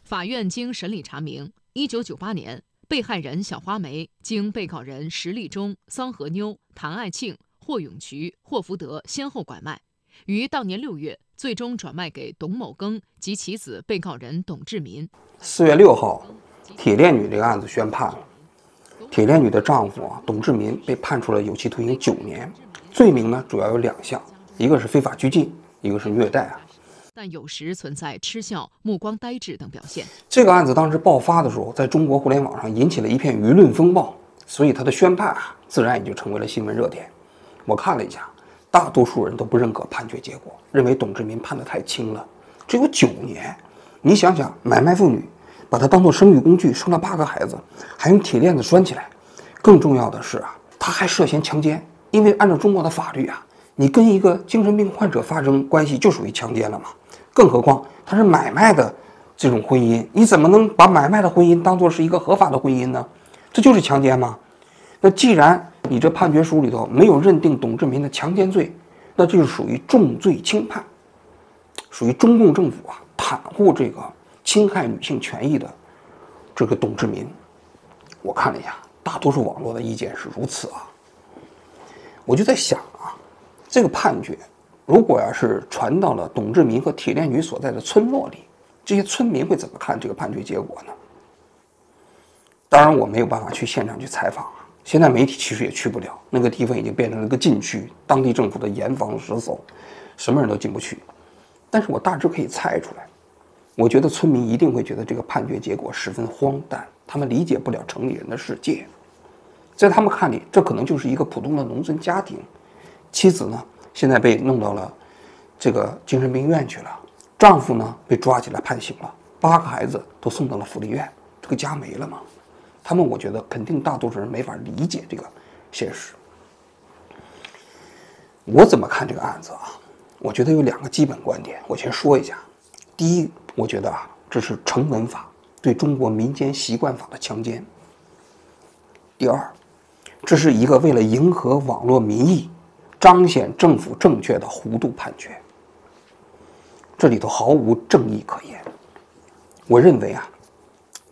法院经审理查明，1998年，被害人小花梅经被告人石立忠、桑和妞、谭爱庆、霍永渠、霍福德先后拐卖，于当年6月最终转卖给董某庚及其子被告人董志民。4月6号，铁链女这个案子宣判了。铁链女的丈夫董志民被判处了有期徒刑9年，罪名呢主要有2项，一个是非法拘禁，一个是虐待但有时存在嗤笑、目光呆滞等表现。这个案子当时爆发的时候，在中国互联网上引起了一片舆论风暴，所以它的宣判自然也就成为了新闻热点。我看了一下，大多数人都不认可判决结果，认为董志民判得太轻了，只有9年。你想想，买卖妇女，把她当作生育工具，生了8个孩子，还用铁链子拴起来。更重要的是他还涉嫌强奸，因为按照中国的法律你跟一个精神病患者发生关系就属于强奸了嘛。更何况他是买卖的这种婚姻，你怎么能把买卖的婚姻当作是一个合法的婚姻呢？这就是强奸吗？那既然你这判决书里头没有认定董志民的强奸罪，那就是属于重罪轻判，属于中共政府袒护这个侵害女性权益的这个董志民。我看了一下，大多数网络的意见是如此我就在想这个判决如果要是传到了董志民和铁链女所在的村落里，这些村民会怎么看这个判决结果呢？当然我没有办法去现场去采访现在媒体其实也去不了，那个地方已经变成了一个禁区，当地政府的严防死守，什么人都进不去。但是我大致可以猜出来，我觉得村民一定会觉得这个判决结果十分荒诞，他们理解不了城里人的世界。在他们看里，这可能就是一个普通的农村家庭，妻子呢现在被弄到了这个精神病院去了，丈夫呢被抓起来判刑了，8个孩子都送到了福利院，这个家没了嘛。他们我觉得肯定大多数人没法理解这个现实。我怎么看这个案子我觉得有2个基本观点，我先说一下。第一，我觉得这是成文法对中国民间习惯法的强奸。第二，这是一个为了迎合网络民意，彰显政府正确的糊涂判决，这里头毫无正义可言。我认为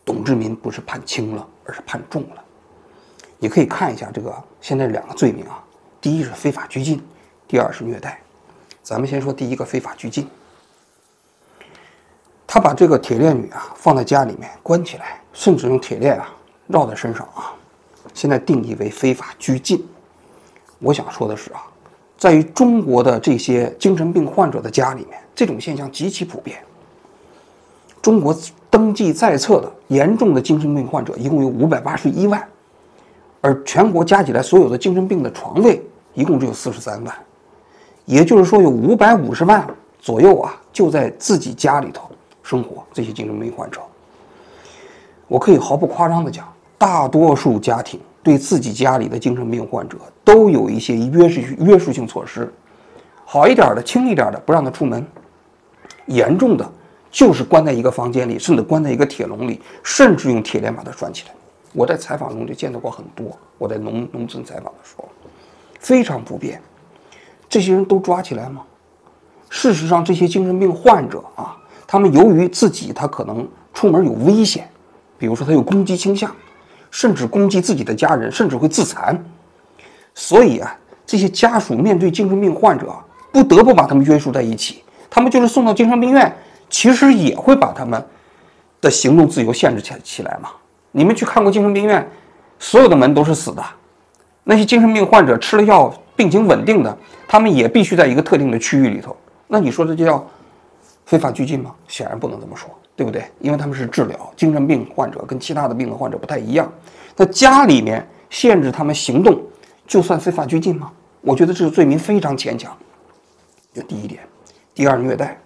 董志民不是判轻了，而是判重了。你可以看一下这个现在2个罪名第一是非法拘禁，第二是虐待。咱们先说第一个非法拘禁。他把这个铁链女放在家里面关起来，甚至用铁链绕在身上现在定义为非法拘禁。我想说的是在于中国的这些精神病患者的家里面，这种现象极其普遍。中国登记在册的严重的精神病患者一共有581万，而全国加起来所有的精神病的床位一共只有43万，也就是说有550万左右就在自己家里头生活，这些精神病患者。我可以毫不夸张地讲，大多数家庭对自己家里的精神病患者都有一些约束性措施，好一点的轻一点的不让他出门，严重的就是关在一个房间里，甚至关在一个铁笼里，甚至用铁链把它拴起来。我在采访中就见到过很多，我在农村采访的时候非常普遍。这些人都抓起来吗？事实上这些精神病患者他们由于自己他可能出门有危险，比如说他有攻击倾向，甚至攻击自己的家人，甚至会自残，所以这些家属面对精神病患者不得不把他们约束在一起。他们就是送到精神病院，其实也会把他们的行动自由限制起来嘛。你们去看过精神病院，所有的门都是死的，那些精神病患者吃了药病情稳定的，他们也必须在一个特定的区域里头。那你说这就叫非法拘禁吗？显然不能这么说，对不对？因为他们是治疗精神病患者，跟其他的病的患者不太一样。那家里面限制他们行动，就算非法拘禁吗？我觉得这个罪名非常牵强。这第一点。第二，虐待。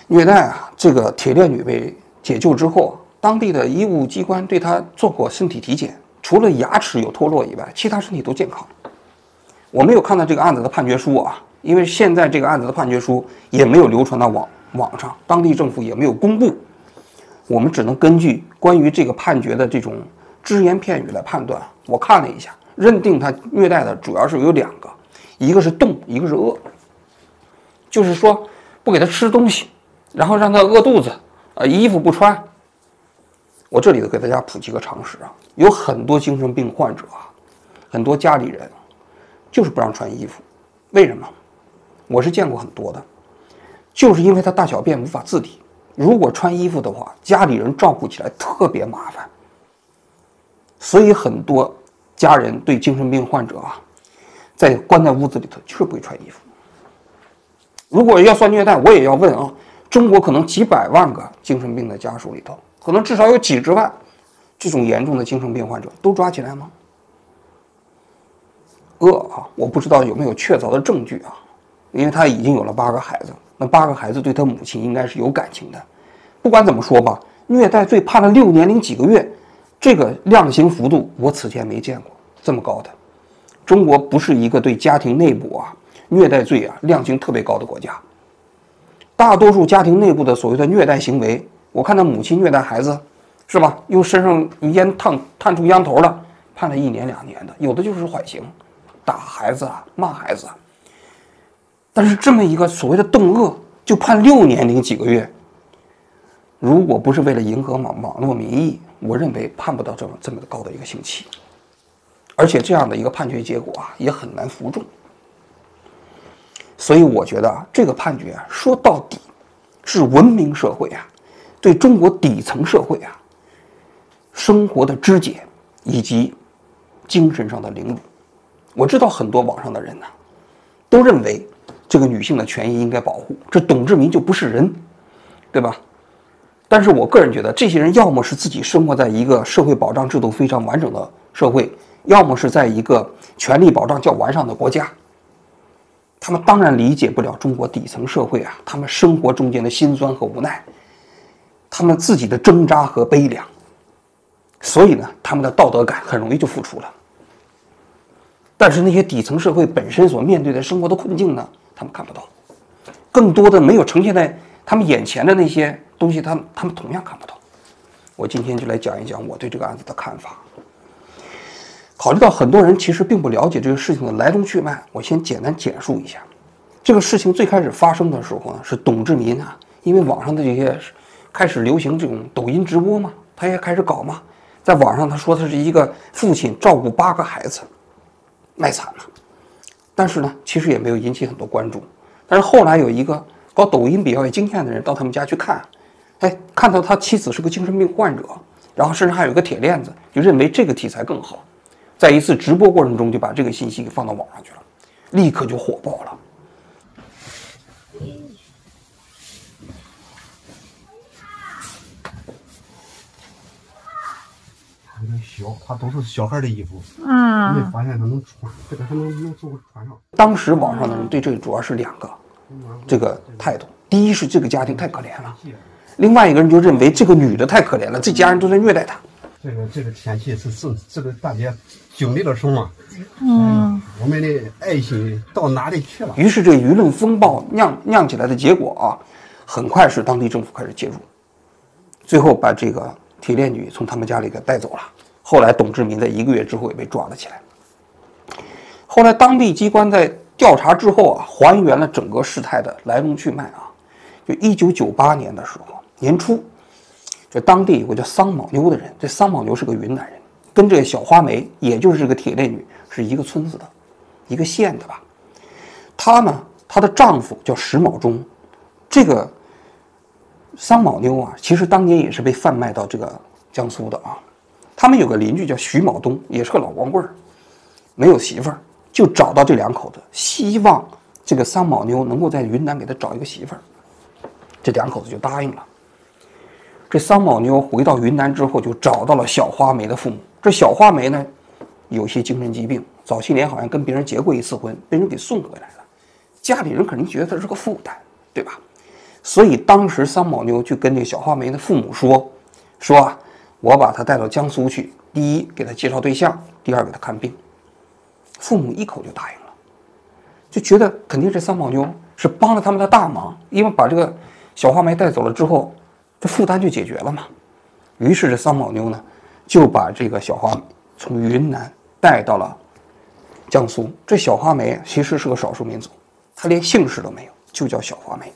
虐待这个铁链女被解救之后，当地的医务机关对她做过身体体检，除了牙齿有脱落以外，其他身体都健康。我没有看到这个案子的判决书因为现在这个案子的判决书也没有流传到网上，当地政府也没有公布，我们只能根据关于这个判决的这种只言片语来判断。我看了一下，认定他虐待的主要是有2个，一个是冻，一个是饿。就是说不给他吃东西，然后让他饿肚子，衣服不穿。我这里头给大家普及个常识啊，有很多精神病患者啊，很多家里人就是不让穿衣服，为什么？我是见过很多的，就是因为他大小便无法自理，如果穿衣服的话，家里人照顾起来特别麻烦，所以很多家人对精神病患者啊，关在屋子里头就是不会穿衣服。如果要算虐待，我也要问啊，中国可能几百万个精神病的家属里头，可能至少有几十万这种严重的精神病患者都抓起来吗？我不知道有没有确凿的证据啊，因为他已经有了8个孩子，那8个孩子对他母亲应该是有感情的。不管怎么说吧，虐待罪判了6年零几个月，这个量刑幅度我此前没见过这么高的。中国不是一个对家庭内部虐待罪量刑特别高的国家，大多数家庭内部的所谓的虐待行为，我看到母亲虐待孩子，是吧？用身上烟探出烟头了，判了1年2年的，有的就是缓刑，打孩子骂孩子。但是这么一个所谓的动恶，就判6年零几个月。如果不是为了迎合网络民意，我认为判不到这么高的一个刑期。而且这样的一个判决结果也很难服众。所以我觉得这个判决说到底是文明社会对中国底层社会生活的肢解以及精神上的凌辱。我知道很多网上的人都认为这个女性的权益应该保护，这董志民就不是人，对吧？但是我个人觉得，这些人要么是自己生活在一个社会保障制度非常完整的社会，要么是在一个权利保障较完善的国家。他们当然理解不了中国底层社会他们生活中间的辛酸和无奈，他们自己的挣扎和悲凉，所以呢，他们的道德感很容易就付出了。但是那些底层社会本身所面对的生活的困境呢，他们看不到，更多的没有呈现在他们眼前的那些东西，他们同样看不到。我今天就来讲一讲我对这个案子的看法。考虑到很多人其实并不了解这个事情的来龙去脉，我先简单简述一下。这个事情最开始发生的时候呢，是董志民因为网上的这些开始流行这种抖音直播嘛，他也开始搞嘛，在网上他说他是一个父亲照顾8个孩子，卖惨了。但是呢，其实也没有引起很多关注。但是后来有一个搞抖音比较有经验的人到他们家去看，看到他妻子是个精神病患者，然后身上还有一个铁链子，就认为这个题材更好。在一次直播过程中就把这个信息给放到网上去了，立刻就火爆了。他都是小孩的衣服，没发现他能穿，这个还能做穿上。当时网上的人对这个主要是2个这个态度，第一是这个家庭太可怜了，另外一个人就认为这个女的太可怜了，这家人都在虐待她。这个天气是这个大姐经历了什么？我们的爱心到哪里去了？于是这个舆论风暴酿起来的结果很快是当地政府开始介入，最后把这个铁链女从他们家里给带走了。后来董志民在1个月之后也被抓了起来。后来当地机关在调查之后还原了整个事态的来龙去脉就1998年的时候年初，这当地有个叫桑卯妞的人，这桑卯妞是个云南人，跟这个小花梅，也就是这个铁链女是一个村子的，一个县的吧。她的丈夫叫石卯忠，这个桑卯妞其实当年也是被贩卖到这个江苏的他们有个邻居叫徐卯东，也是个老光棍，没有媳妇儿，就找到这2口子，希望这个桑卯妞能够在云南给他找一个媳妇儿。这2口子就答应了。这桑卯妞回到云南之后，就找到了小花梅的父母。这小花梅呢，有些精神疾病，早些年好像跟别人结过1次婚，被人给送回来了。家里人肯定觉得她是个负担，对吧？所以当时桑卯妞就跟这个小花梅的父母说我把她带到江苏去，第一给她介绍对象，第二给她看病。父母一口就答应了，就觉得肯定这桑卯妞是帮了他们的大忙，因为把这个小花梅带走了之后，这负担就解决了嘛。于是这桑卯妞呢，就把这个小花梅从云南带到了江苏。这小花梅其实是个少数民族，她连姓氏都没有，就叫小花梅。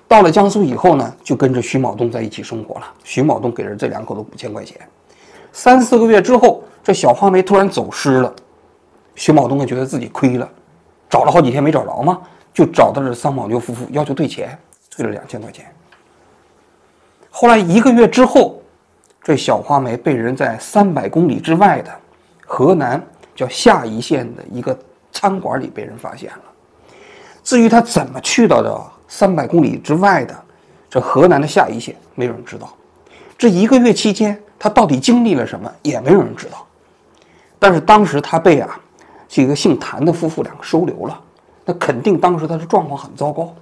到了江苏以后呢，就跟着徐茂东在一起生活了。徐茂东给了这2口子5000块钱。3、4个月之后，这小花梅突然走失了，徐茂东就觉得自己亏了，找了好几天没找着嘛，就找到这桑宝牛夫妇要求退钱，退了2000块钱。后来1个月之后，这小花梅被人在300公里之外的河南叫夏邑县的一个餐馆里被人发现了。至于他怎么去到的300公里之外的这河南的夏邑县，没有人知道。这1个月期间，他到底经历了什么，也没有人知道。但是当时他被这个姓谭的夫妇2个收留了，那肯定当时他的状况很糟糕。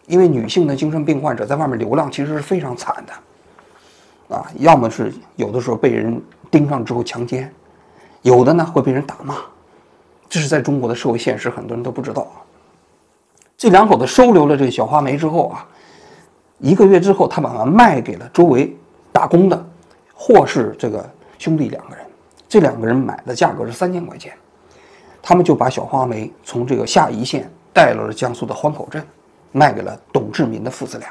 因为女性的精神病患者在外面流浪其实是非常惨的，要么是有的时候被人盯上之后强奸，有的呢会被人打骂，这是在中国的社会现实，很多人都不知道。这2口子收留了这个小花梅之后1个月之后，他把它卖给了周围打工的霍氏这个兄弟2个人，这2个人买的价格是3000块钱，他们就把小花梅从这个夏邑县带到了江苏的欢口镇，卖给了董志民的父子俩。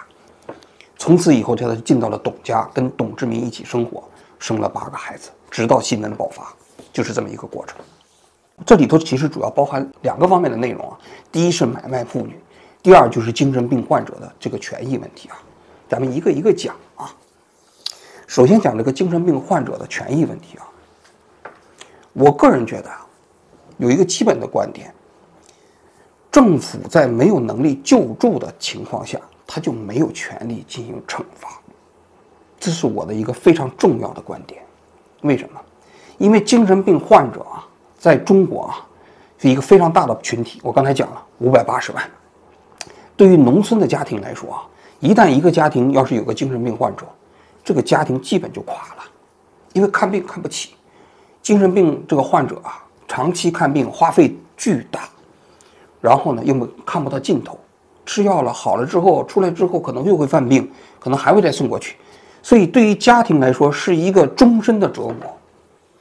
从此以后，他就进到了董家，跟董志民一起生活，生了8个孩子，直到新闻爆发，就是这么一个过程。这里头其实主要包含2个方面的内容第一是买卖妇女，第二就是精神病患者的这个权益问题咱们一个一个讲首先讲这个精神病患者的权益问题我个人觉得有一个基本的观点，政府在没有能力救助的情况下，他就没有权利进行惩罚，这是我的一个非常重要的观点。为什么？因为精神病患者在中国是一个非常大的群体，我刚才讲了580万。对于农村的家庭来说一旦一个家庭要是有个精神病患者，这个家庭基本就垮了，因为看病看不起。精神病这个患者长期看病花费巨大，然后呢又看不到尽头，吃药了好了之后出来之后可能又会犯病，可能还会再送过去，所以对于家庭来说是一个终身的折磨。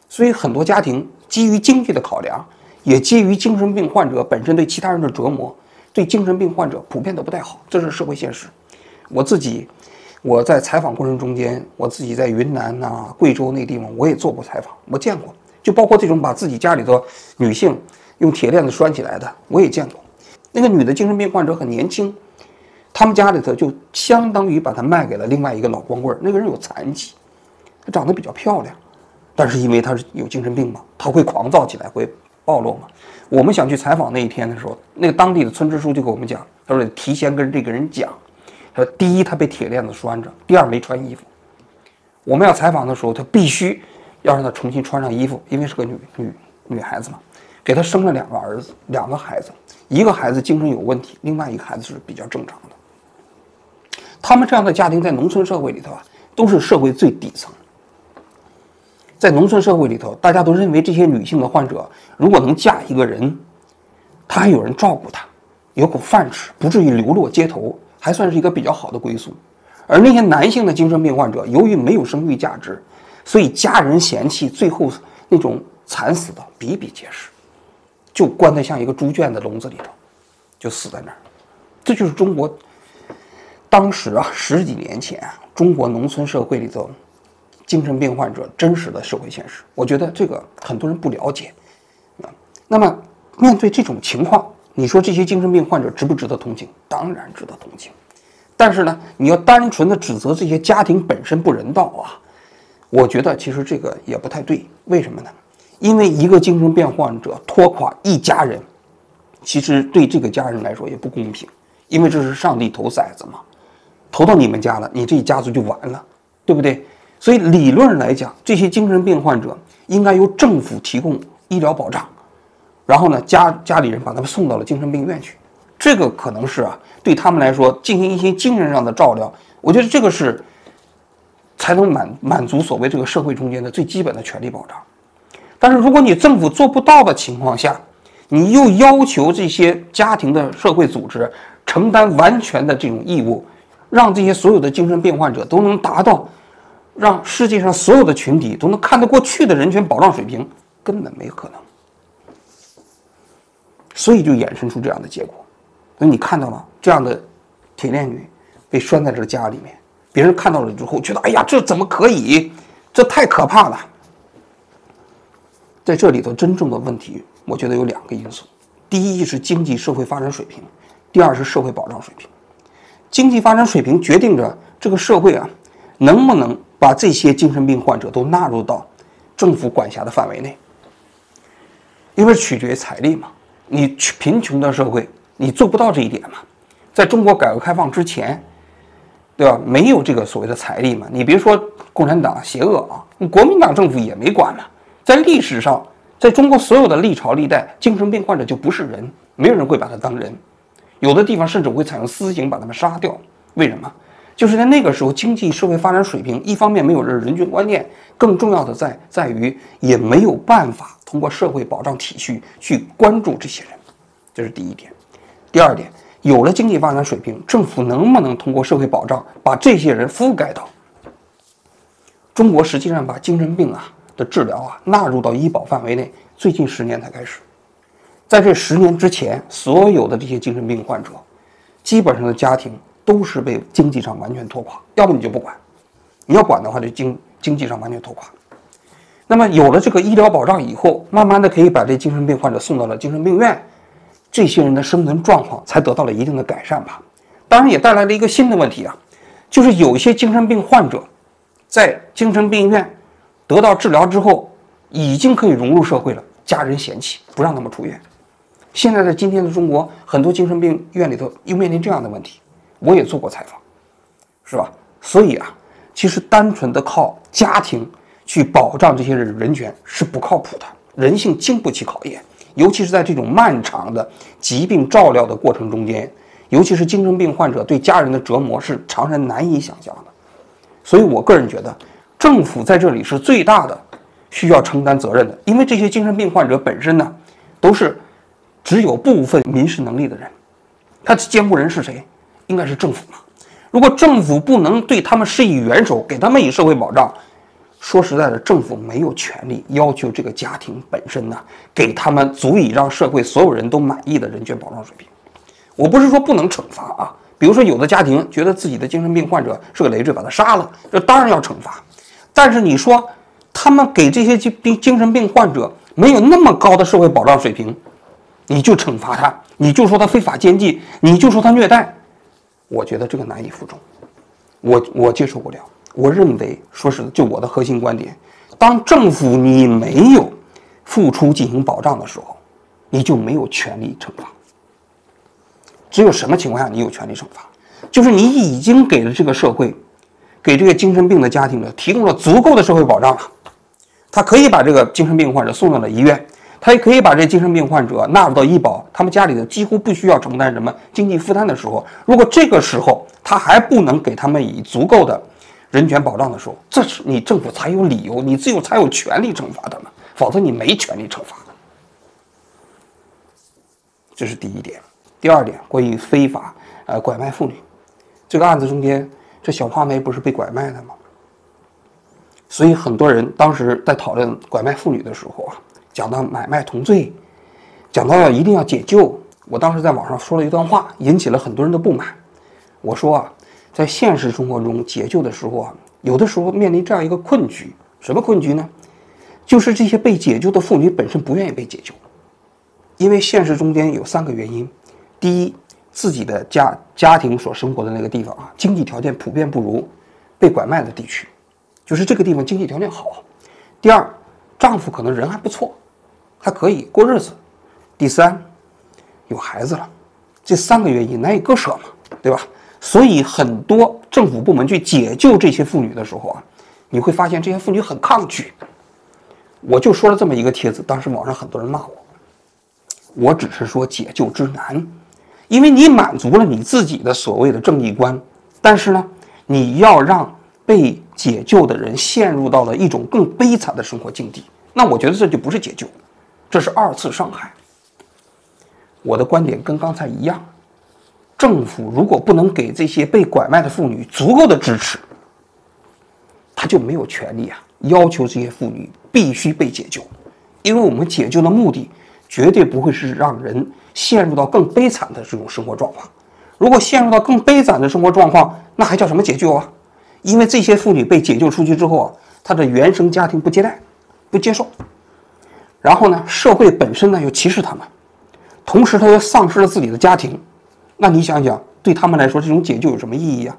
所以很多家庭基于经济的考量，也基于精神病患者本身对其他人的折磨，对精神病患者普遍都不太好，这是社会现实。我在采访过程中间，我自己在云南贵州那地方我也做过采访，我见过，就包括这种把自己家里头女性用铁链子拴起来的，我也见过。那个女的精神病患者很年轻，他们家里头就相当于把她卖给了另外一个老光棍，那个人有残疾，她长得比较漂亮，但是因为她是有精神病嘛，她会狂躁起来，会暴露嘛。我们想去采访那一天的时候，那个当地的村支书就跟我们讲，他说提前跟这个人讲，他说第一他被铁链子拴着，第二没穿衣服。我们要采访的时候，他必须要让他重新穿上衣服，因为是个女孩子嘛。给他生了2个儿子，2个孩子，一个孩子精神有问题，另外一个孩子是比较正常的。他们这样的家庭在农村社会里头都是社会最底层。在农村社会里头，大家都认为这些女性的患者如果能嫁一个人，她还有人照顾她，有口饭吃，不至于流落街头，还算是一个比较好的归宿。而那些男性的精神病患者，由于没有生育价值，所以家人嫌弃，最后那种惨死的比比皆是，就关得像一个猪圈的笼子里头，就死在那儿。这就是中国当时10几年前中国农村社会里头精神病患者真实的社会现实。我觉得这个很多人不了解那么面对这种情况，你说这些精神病患者值不值得同情？当然值得同情。但是呢，你要单纯的指责这些家庭本身不人道我觉得其实这个也不太对。为什么呢？因为一个精神病患者拖垮一家人，其实对这个家人来说也不公平，因为这是上帝投骰子嘛，投到你们家了，你这一家族就完了，对不对？所以理论上来讲，这些精神病患者应该由政府提供医疗保障，然后呢，家里人把他们送到了精神病院去，这个可能是对他们来说进行一些精神上的照料。我觉得这个是才能满足所谓这个社会中间的最基本的权利保障。但是如果你政府做不到的情况下，你又要求这些家庭的社会组织承担完全的这种义务，让这些所有的精神病患者都能达到让世界上所有的群体都能看得过去的人权保障水平，根本没可能。所以就衍生出这样的结果。所以你看到了这样的铁链女被拴在这家里面，别人看到了之后觉得，哎呀，这怎么可以？这太可怕了。在这里头，真正的问题，我觉得有2个因素：第一是经济社会发展水平，第二是社会保障水平。经济发展水平决定着这个社会能不能把这些精神病患者都纳入到政府管辖的范围内，因为取决于财力嘛。你贫穷的社会，你做不到这一点嘛。在中国改革开放之前，对吧？没有这个所谓的财力嘛。你别说共产党邪恶国民党政府也没管嘛。在历史上，在中国所有的历朝历代，精神病患者就不是人，没有人会把他当人。有的地方甚至会采用私刑把他们杀掉。为什么？就是在那个时候，经济社会发展水平一方面没有人权观念，更重要的在于也没有办法通过社会保障体系去关注这些人，这是第一点。第二点，有了经济发展水平，政府能不能通过社会保障把这些人覆盖到？中国实际上把精神病的治疗纳入到医保范围内，最近10年才开始。在这10年之前，所有的这些精神病患者，基本上的家庭都是被经济上完全拖垮，要不你就不管，你要管的话就经济上完全拖垮。那么有了这个医疗保障以后，慢慢的可以把这精神病患者送到了精神病院，这些人的生存状况才得到了一定的改善吧。当然也带来了一个新的问题就是有一些精神病患者在精神病院得到治疗之后，已经可以融入社会了，家人嫌弃不让他们出院。现在在今天的中国，很多精神病院里头又面临这样的问题，我也做过采访，是吧？所以其实单纯的靠家庭去保障这些人权是不靠谱的，人性经不起考验，尤其是在这种漫长的疾病照料的过程中间，尤其是精神病患者对家人的折磨是常人难以想象的。所以我个人觉得，政府在这里是最大的需要承担责任的，因为这些精神病患者本身都是只有部分民事能力的人，他的监护人是谁？应该是政府嘛。如果政府不能对他们施以援手，给他们以社会保障，说实在的，政府没有权利要求这个家庭本身给他们足以让社会所有人都满意的人权保障水平。我不是说不能惩罚比如说有的家庭觉得自己的精神病患者是个累赘，把他杀了，这当然要惩罚。但是你说他们给这些精神病患者没有那么高的社会保障水平，你就惩罚他，你就说他非法监禁，你就说他虐待，我觉得这个难以服众，我接受不了。我认为，说实在，就我的核心观点，当政府你没有付出进行保障的时候，你就没有权利惩罚。只有什么情况下你有权利惩罚？就是你已经给了这个社会，给这个精神病的家庭提供了足够的社会保障了，他可以把这个精神病患者送到了医院，他也可以把这精神病患者纳入到医保，他们家里的几乎不需要承担什么经济负担的时候，如果这个时候他还不能给他们以足够的人权保障的时候，这是你政府才有理由，你才有权利惩罚他们，否则你没权利惩罚。这是第一点。第二点，关于非法拐卖妇女这个案子中间，这小花梅不是被拐卖的吗？所以很多人当时在讨论拐卖妇女的时候讲到买卖同罪，讲到一定要解救。我当时在网上说了一段话，引起了很多人的不满。我说在现实生活中解救的时候有的时候面临这样一个困局。什么困局呢？就是这些被解救的妇女本身不愿意被解救，因为现实中间有3个原因。第一，自己的家庭所生活的那个地方经济条件普遍不如被拐卖的地区，就是这个地方经济条件好。第二，丈夫可能人还不错，还可以过日子。第三，有孩子了。这3个原因难以割舍嘛，对吧？所以很多政府部门去解救这些妇女的时候你会发现这些妇女很抗拒。我就说了这么一个帖子，当时网上很多人骂我只是说解救之难，因为你满足了你自己的所谓的正义观，但是呢，你要让被解救的人陷入到了一种更悲惨的生活境地，那我觉得这就不是解救，这是2次伤害。我的观点跟刚才一样，政府如果不能给这些被拐卖的妇女足够的支持，他就没有权利要求这些妇女必须被解救，因为我们解救的目的绝对不会是让人陷入到更悲惨的这种生活状况。如果陷入到更悲惨的生活状况，那还叫什么解救啊？因为这些妇女被解救出去之后啊，她的原生家庭不接待、不接受，然后呢，社会本身呢又歧视她们，同时她又丧失了自己的家庭，那你想想，对他们来说，这种解救有什么意义啊？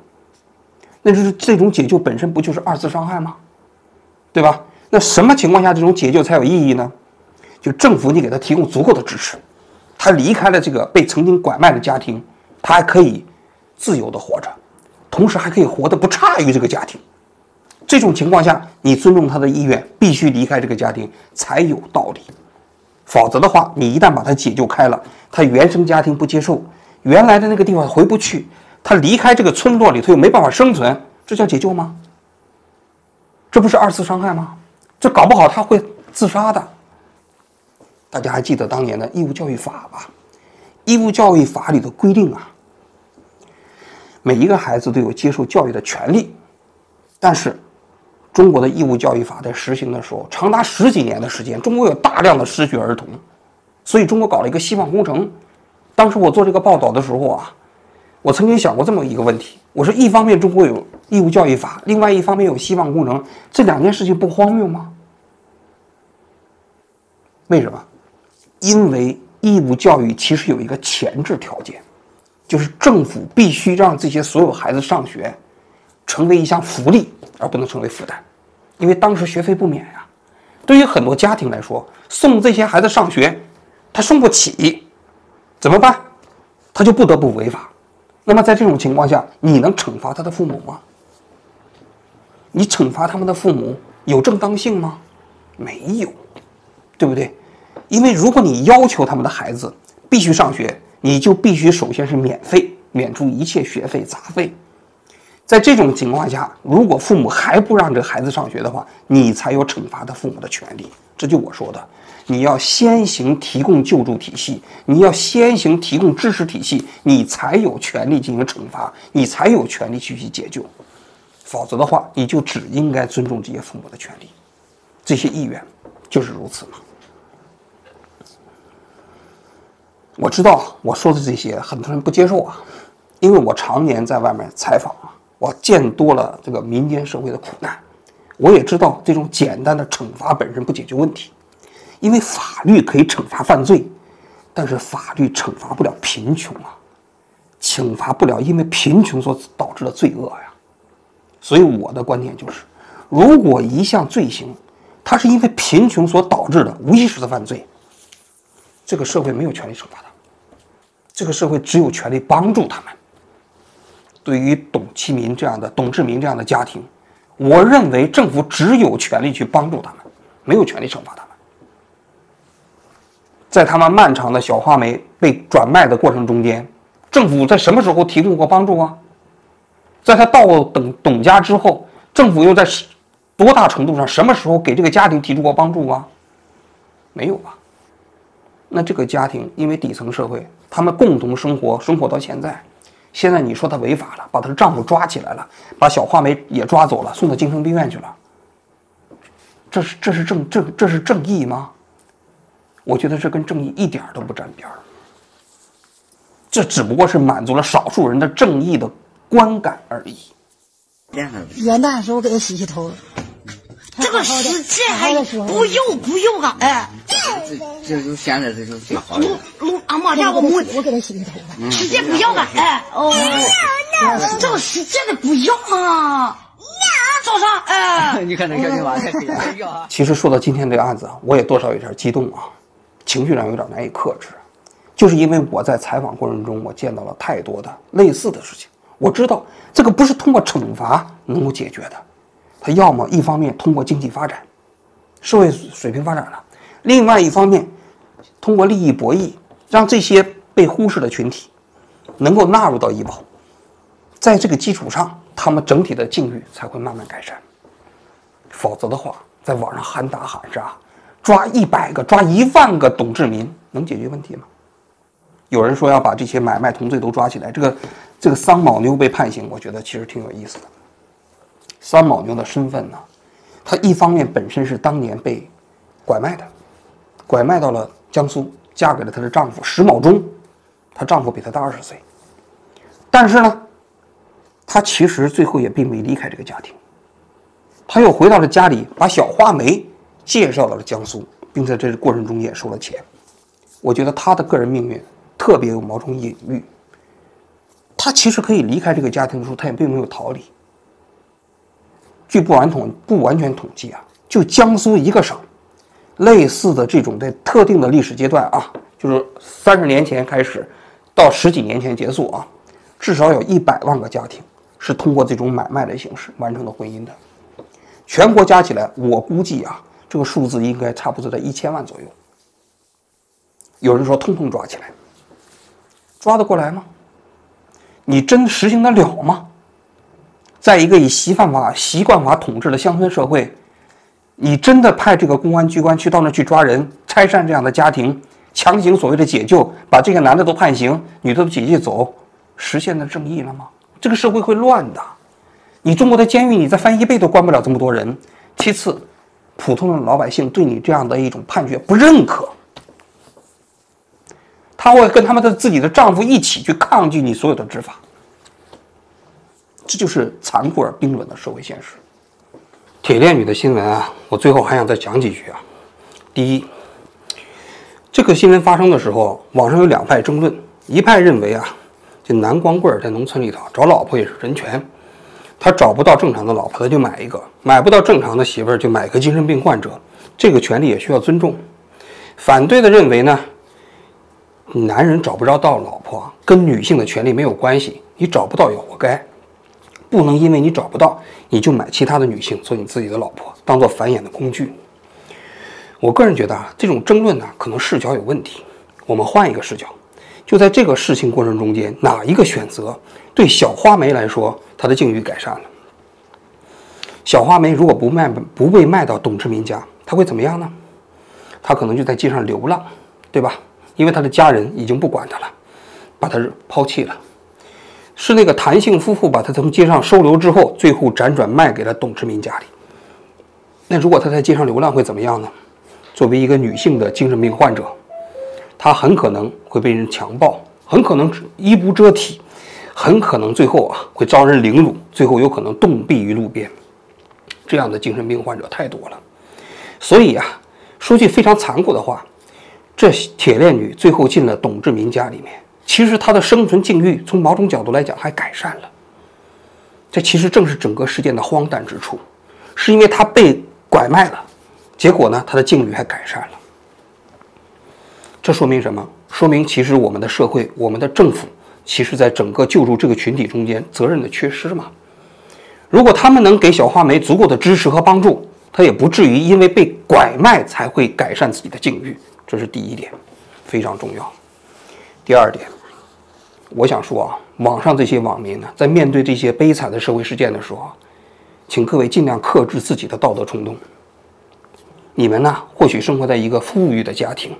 那就是这种解救本身不就是二次伤害吗？对吧？那什么情况下这种解救才有意义呢？就政府你给他提供足够的支持，他离开了这个被曾经拐卖的家庭，他还可以自由的活着，同时还可以活得不差于这个家庭。这种情况下，你尊重他的意愿，必须离开这个家庭才有道理。否则的话，你一旦把他解救开了，他原生家庭不接受，原来的那个地方回不去，他离开这个村落里头又没办法生存，这叫解救吗？这不是二次伤害吗？这搞不好他会自杀的。大家还记得当年的义务教育法吧？义务教育法里的规定啊，每一个孩子都有接受教育的权利，但是中国的义务教育法在实行的时候，长达10几年的时间，中国有大量的失学儿童，所以中国搞了一个希望工程。当时我做这个报道的时候啊，我曾经想过这么一个问题，我说一方面中国有义务教育法，另外一方面有希望工程，这两件事情不荒谬吗？为什么？因为义务教育其实有一个前置条件，就是政府必须让这些所有孩子上学成为一项福利，而不能成为负担。因为当时学费不免呀，对于很多家庭来说，送这些孩子上学他送不起，怎么办？他就不得不违法。那么在这种情况下，你能惩罚他的父母吗？你惩罚他们的父母有正当性吗？没有，对不对？因为如果你要求他们的孩子必须上学，你就必须首先是免费，免除一切学费杂费。在这种情况下，如果父母还不让这个孩子上学的话，你才有惩罚他父母的权利。这就我说的，你要先行提供救助体系，你要先行提供支持体系，你才有权利进行惩罚，你才有权利去解救。否则的话，你就只应该尊重这些父母的权利，这些意愿就是如此嘛。我知道我说的这些很多人不接受啊，因为我常年在外面采访啊，我见多了这个民间社会的苦难，我也知道这种简单的惩罚本身不解决问题，因为法律可以惩罚犯罪，但是法律惩罚不了贫穷啊，惩罚不了因为贫穷所导致的罪恶呀。所以我的观点就是，如果一项罪行它是因为贫穷所导致的无意识的犯罪，这个社会没有权利惩罚他，这个社会只有权利帮助他们。对于董志民这样的家庭，我认为政府只有权利去帮助他们，没有权利惩罚他们。在他们漫长的小花梅被转卖的过程中间，政府在什么时候提供过帮助啊？在他到董家之后，政府又在多大程度上、什么时候给这个家庭提出过帮助啊？没有吧？那这个家庭因为底层社会，他们共同生活到现在你说他违法了，把她的丈夫抓起来了，把小花梅也抓走了，送到精神病院去了，这是正义吗？我觉得这跟正义一点都不沾边儿，这只不过是满足了少数人的正义的观感而已。元旦的时候给他洗头，这个时间还不用啊！哎，这就现在这就最好的。俺妈家我给他洗头发，时间不要吧？哎哦，这个时间的不要嘛。早上哎，你看这小青蛙太可爱了。其实说到今天这个案子，我也多少有点激动啊，情绪上有点难以克制，就是因为我在采访过程中，我见到了太多的类似的事情。我知道这个不是通过惩罚能够解决的，它要么一方面通过经济发展，社会水平发展了，另外一方面通过利益博弈，让这些被忽视的群体能够纳入到医保，在这个基础上，他们整体的境遇才会慢慢改善。否则的话，在网上喊打喊杀，抓100个、抓1万个董志民，能解决问题吗？有人说要把这些买卖同罪都抓起来，这个桑卯妞被判刑，我觉得其实挺有意思的。桑卯妞的身份呢，她一方面本身是当年被拐卖到了江苏，嫁给了她的丈夫石茂忠，她丈夫比她大20岁。但是呢，他其实最后也并没离开这个家庭，他又回到了家里，把小花梅介绍到了江苏，并在这个过程中也收了钱。我觉得他的个人命运特别有某种隐喻。他其实可以离开这个家庭的时候，他也并没有逃离。据不完全统计啊，就江苏一个省，类似的这种在特定的历史阶段啊，就是30年前开始到10几年前结束啊，至少有100万个家庭是通过这种买卖的形式完成了婚姻的。全国加起来，我估计啊，这个数字应该差不多在1000万左右。有人说通通抓起来，抓得过来吗？你真实行得了吗？在一个以习惯法统治的乡村社会，你真的派这个公安机关到那去抓人、拆散这样的家庭，强行所谓的解救，把这个男的都判刑，女的都解救走，实现了正义了吗？这个社会会乱的。你中国的监狱，你再翻1倍都关不了这么多人。其次，普通的老百姓对你这样的一种判决不认可，他会跟他们的自己的丈夫一起去抗拒你所有的执法。这就是残酷而冰冷的社会现实。铁链女的新闻啊，我最后还想再讲几句啊。第一，这个新闻发生的时候，网上有2派争论，一派认为啊，这南光棍在农村里头找老婆也是人权，他找不到正常的老婆，他就买一个；买不到正常的媳妇儿，就买个精神病患者，这个权利也需要尊重。反对的认为呢，男人找不着到老婆跟女性的权利没有关系，你找不到也活该，不能因为你找不到你就买其他的女性做你自己的老婆，当做繁衍的工具。我个人觉得啊，这种争论呢，可能视角有问题。我们换一个视角，就在这个事情过程中间，哪一个选择对小花梅来说，她的境遇改善了？小花梅如果不被卖到董志民家，她会怎么样呢？她可能就在街上流浪，对吧？因为她的家人已经不管她了，把她抛弃了。是那个谭姓夫妇把她从街上收留之后，最后辗转卖给了董志民家里。那如果她在街上流浪会怎么样呢？作为一个女性的精神病患者，她很可能会被人强暴，很可能衣不遮体，很可能最后啊会遭人凌辱，最后有可能冻毙于路边。这样的精神病患者太多了。所以啊，说句非常残酷的话，这铁链女最后进了董志民家里面，其实她的生存境遇从某种角度来讲还改善了。这其实正是整个事件的荒诞之处，是因为她被拐卖了，结果呢，她的境遇还改善了。这说明什么？说明其实我们的社会，我们的政府，其实在整个救助这个群体中间责任的缺失嘛。如果他们能给小花梅足够的支持和帮助，她也不至于因为被拐卖才会改善自己的境遇。这是第一点，非常重要。第二点，我想说啊，网上这些网民呢，在面对这些悲惨的社会事件的时候，请各位尽量克制自己的道德冲动。你们呢，或许生活在一个富裕的家庭，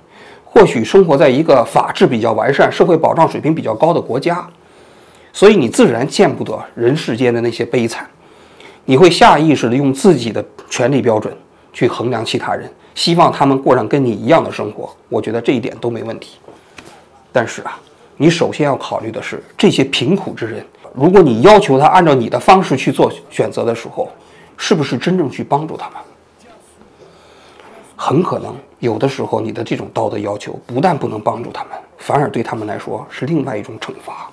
或许生活在一个法治比较完善、社会保障水平比较高的国家，所以你自然见不得人世间的那些悲惨。你会下意识地用自己的权利标准去衡量其他人，希望他们过上跟你一样的生活。我觉得这一点都没问题。但是啊，你首先要考虑的是，这些贫苦之人，如果你要求他按照你的方式去做选择的时候，是不是真正去帮助他们？很可能有的时候你的这种道德要求不但不能帮助他们，反而对他们来说是另外一种惩罚。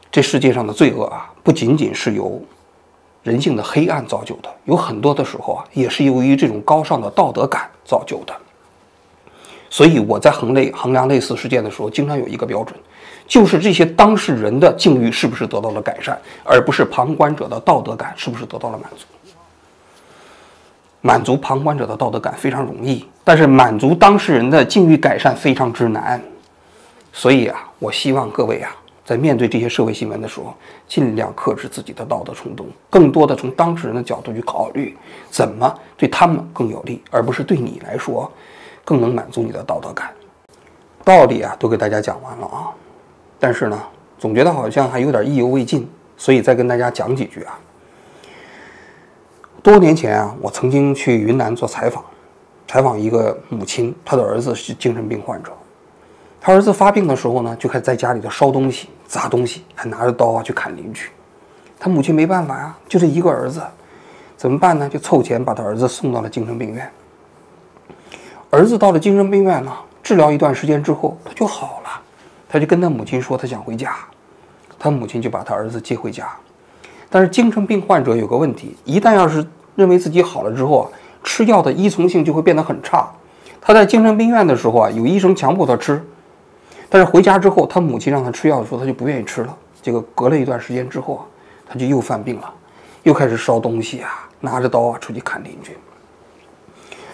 这世界上的罪恶啊，不仅仅是由人性的黑暗造就的，有很多的时候啊，也是由于这种高尚的道德感造就的。所以我在衡量类似事件的时候，经常有一个标准，就是这些当事人的境遇是不是得到了改善，而不是旁观者的道德感是不是得到了满足。满足旁观者的道德感非常容易，但是满足当事人的境遇改善非常之难。所以啊，我希望各位啊，在面对这些社会新闻的时候，尽量克制自己的道德冲动，更多的从当事人的角度去考虑怎么对他们更有利，而不是对你来说更能满足你的道德感。道理啊都给大家讲完了啊，但是呢，总觉得好像还有点意犹未尽，所以再跟大家讲几句啊。多年前啊，我曾经去云南做采访一个母亲，她的儿子是精神病患者。他儿子发病的时候呢，就开始在家里头烧东西，砸东西，还拿着刀啊去砍邻居。他母亲没办法呀，就这一个儿子，怎么办呢？就凑钱把他儿子送到了精神病院。儿子到了精神病院呢，治疗一段时间之后，他就好了。他就跟他母亲说他想回家，他母亲就把他儿子接回家。但是精神病患者有个问题，一旦要是认为自己好了之后啊，吃药的依从性就会变得很差。他在精神病院的时候啊，有医生强迫他吃，但是回家之后，他母亲让他吃药的时候，他就不愿意吃了。结果隔了一段时间之后啊，他就又犯病了，又开始烧东西啊，拿着刀啊出去砍邻居。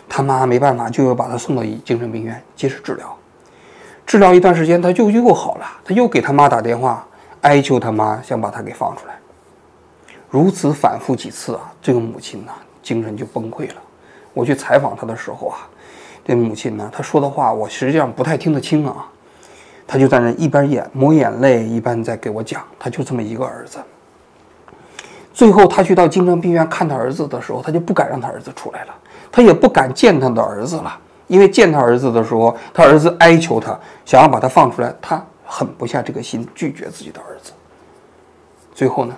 他妈没办法，就又把他送到精神病院接受治疗。治疗一段时间，他就又好了，他又给他妈打电话，哀求他妈想把他给放出来。如此反复几次啊，这个母亲呢，精神就崩溃了。我去采访他的时候啊，这母亲呢，她说的话我实际上不太听得清啊。她就在那一边抹眼泪，一边在给我讲，她就这么一个儿子。最后他去到精神病院看他儿子的时候，他就不敢让他儿子出来了，他也不敢见他的儿子了，因为见他儿子的时候，他儿子哀求他，想要把他放出来，他狠不下这个心，拒绝自己的儿子。最后呢，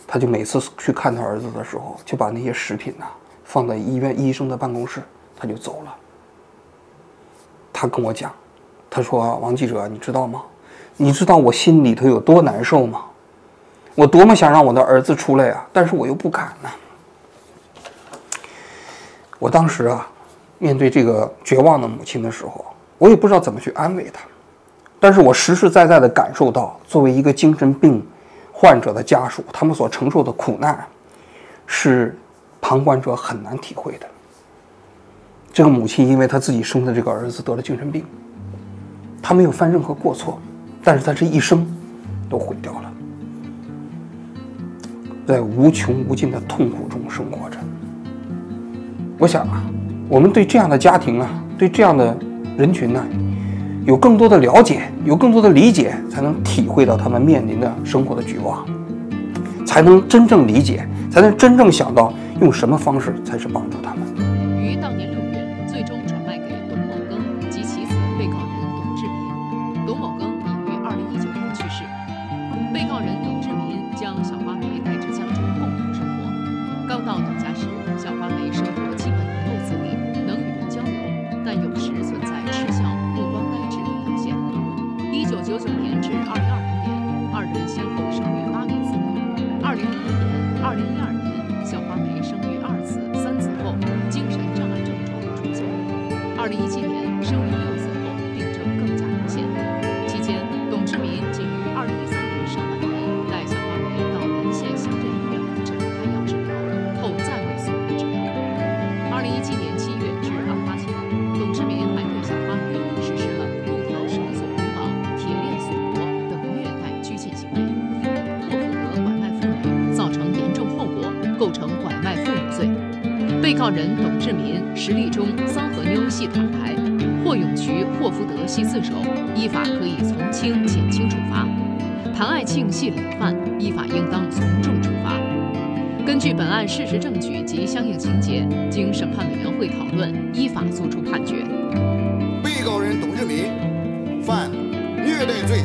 他就每次去看他儿子的时候，就把那些食品呢放在医院医生的办公室，他就走了。他跟我讲，他说：“王记者，你知道吗？你知道我心里头有多难受吗？我多么想让我的儿子出来啊，但是我又不敢呢。”我当时啊，面对这个绝望的母亲的时候，我也不知道怎么去安慰她，但是我实实在在地感受到，作为一个精神病患者的家属，他们所承受的苦难，是旁观者很难体会的。这个母亲因为她自己生的这个儿子得了精神病，她没有犯任何过错，但是她这一生都毁掉了，在无穷无尽的痛苦中生活着。我想啊，我们对这样的家庭啊，对这样的人群呢，有更多的了解，有更多的理解，才能体会到他们面临的生活的绝望，才能真正理解，才能真正想到用什么方式才是帮助他们。于当年6月，最终转卖给董某庚及其子被告人董志民。董某庚已于2019年去世。被告人董志民将小花梅带至江州共同生活。刚到董家时，小花梅生活基本能够自理，能与人交流，但有时存在痴笑、目光呆滞等表现。1999年至2020年，二人先后生育8名子女。2001年、2012年，小花梅生育2子、3子后，精神障碍症状出现。2017年生育6子后，病症更加明显。期间，董志民仅于2013年上半年带小花梅到临县乡镇医院门诊开药治疗，后再未送院治疗。2017年7月至案发前，董志民还对小花梅实施了布条绳索捆绑、铁链锁脖等虐待拘禁行为，或负责拐卖妇女，造成严重后果，构成拐卖妇女罪。被告人董志民、石立忠、桑和妞系坦白，霍永渠、霍福德系自首，依法可以从轻减轻处罚；谭爱庆系累犯，依法应当从重处罚。根据本案事实证据及相应情节，经审判委员会讨论，依法作出判决。被告人董志民犯虐待罪，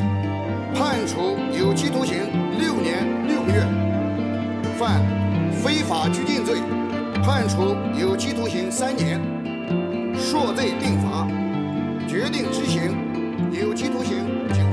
判处有期徒刑6年6个月；犯非法拘禁罪，判处有期徒刑3年。数罪并罚，决定执行有期徒刑9